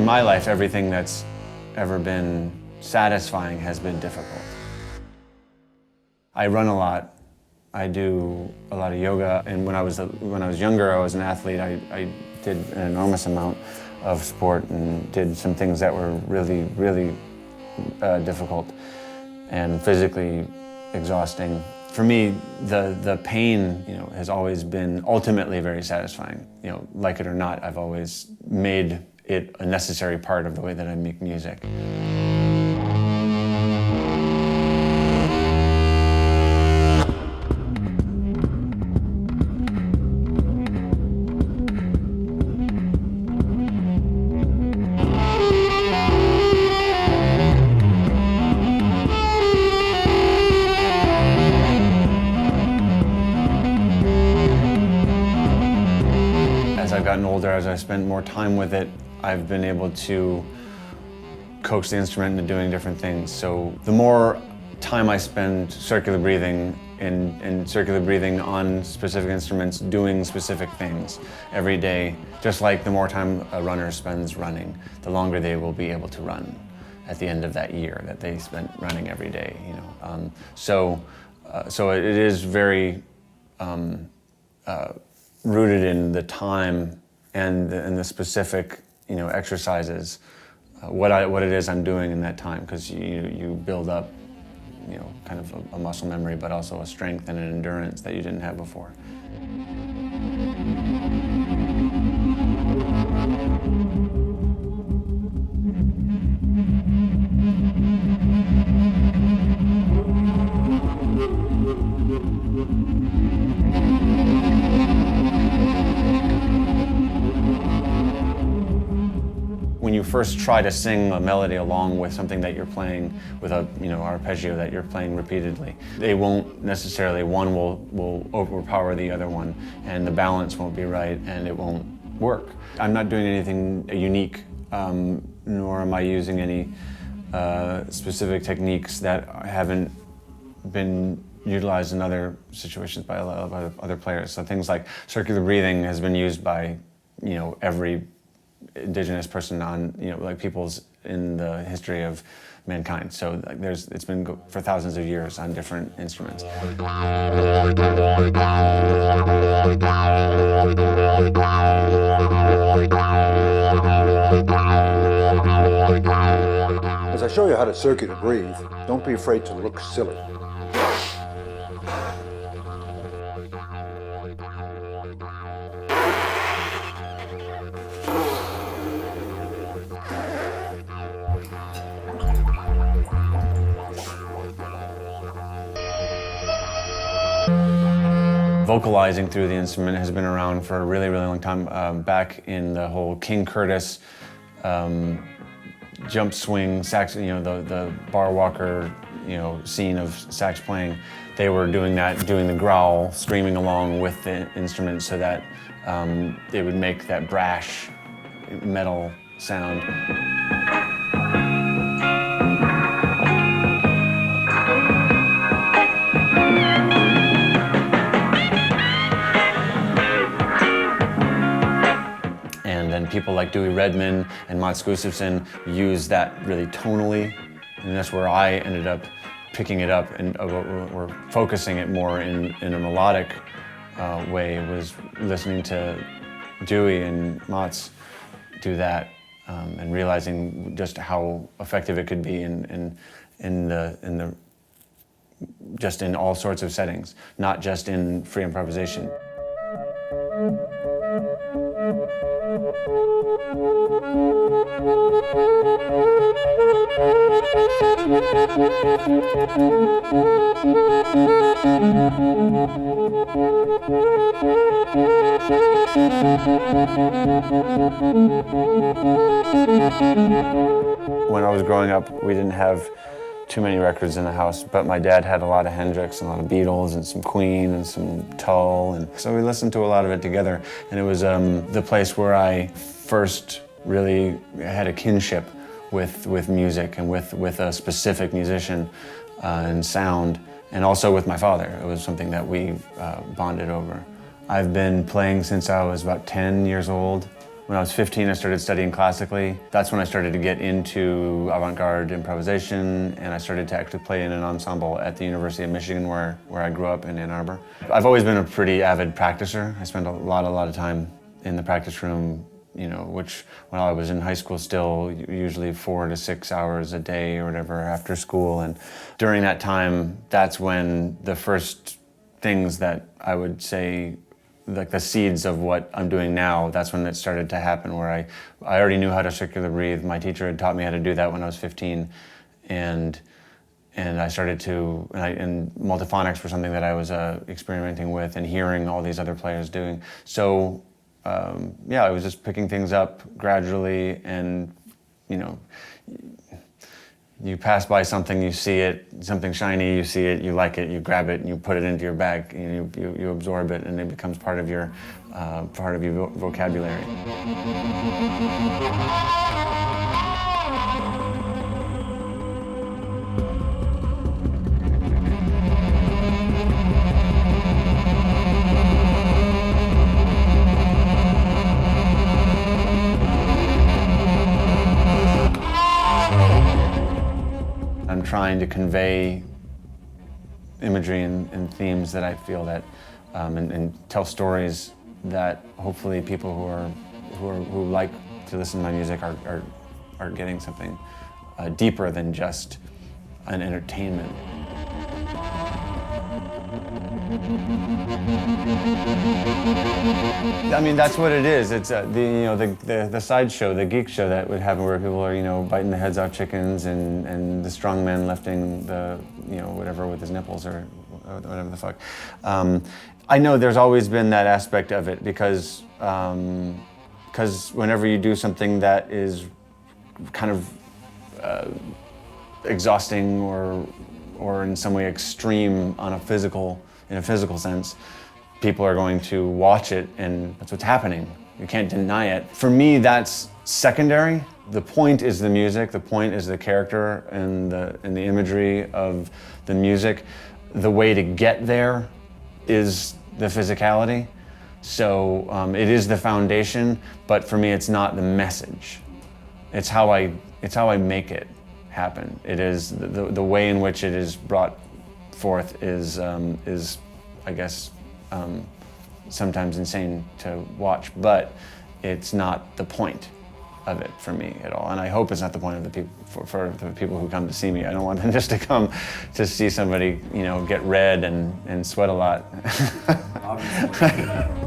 In my life, everything that's ever been satisfying has been difficult. I run a lot. I do a lot of yoga, and when I was younger, I was an athlete. I did an enormous amount of sport and did some things that were really difficult and physically exhausting. For me, the pain, has always been ultimately very satisfying. Like it or not, I've always made it a necessary part of the way that I make music. As I've gotten older, as I spent more time with it, I've been able to coax the instrument into doing different things. So the more time I spend circular breathing and circular breathing on specific instruments, doing specific things every day, just like the more time a runner spends running, the longer they will be able to run at the end of that year that they spent running every day. So it is very rooted in the time and the specific, exercises, what it is I'm doing in that time, because you build up, kind of a muscle memory, but also a strength and an endurance that you didn't have before. When you first try to sing a melody along with something that you're playing with a arpeggio that you're playing repeatedly, they won't necessarily, one will overpower the other one, and the balance won't be right, and it won't work. I'm not doing anything unique, nor am I using any specific techniques that haven't been utilized in other situations by a lot of other players. So things like circular breathing has been used by every indigenous person on, like peoples in the history of mankind. So it's been for thousands of years on different instruments. As I show you how to circular breathe, don't be afraid to look silly. Vocalizing through the instrument has been around for a really long time. Back in the whole King Curtis jump swing sax, the bar walker, scene of sax playing, they were doing that, doing the growl, screaming along with the instrument so that they would make that brash metal sound. And people like Dewey Redman and Mats Gustafsson use that really tonally, and that's where I ended up picking it up and we're focusing it more in a melodic way, was listening to Dewey and Mats do that and realizing just how effective it could be just in all sorts of settings, not just in free improvisation. When I was growing up, we didn't have too many records in the house, but my dad had a lot of Hendrix and a lot of Beatles and some Queen and some Tull, and so we listened to a lot of it together. And it was the place where I first really had a kinship with music and with a specific musician and sound, and also with my father. It was something that we bonded over. I've been playing since I was about 10 years old, When I was 15, I started studying classically. That's when I started to get into avant-garde improvisation, and I started to actually play in an ensemble at the University of Michigan, where I grew up in Ann Arbor. I've always been a pretty avid practicer. I spent a lot of time in the practice room, you know, which when I was in high school still, usually 4 to 6 hours a day or whatever after school. And during that time, that's when the first things that I would say, like the seeds of what I'm doing now, that's when it started to happen, where I already knew how to circular breathe. My teacher had taught me how to do that when I was 15. And I started to, and multiphonics were something that I was experimenting with and hearing all these other players doing. So yeah, I was just picking things up gradually, and you know, you pass by something, you see it, something shiny, you see it, you like it, you grab it, and you put it into your bag, and you absorb it, and it becomes part of your vocabulary. I'm trying to convey imagery and themes that I feel that, and tell stories that hopefully people who like to listen to my music are getting something deeper than just an entertainment. I mean, that's what it is. It's the sideshow, the geek show that would happen, where people are biting the heads off chickens, and the strong man lifting the whatever with his nipples or whatever the fuck. I know there's always been that aspect of it, because whenever you do something that is kind of exhausting or in some way extreme in a physical sense, people are going to watch it, and that's what's happening. You can't deny it. For me, that's secondary. The point is the music, the point is the character and the imagery of the music. The way to get there is the physicality. So it is the foundation, but for me it's not the message. It's how I make it happen. It is the way in which it is brought forth is I guess sometimes insane to watch, but it's not the point of it for me at all. And I hope it's not the point of the people for the people who come to see me. I don't want them just to come to see somebody get red and sweat a lot. Obviously.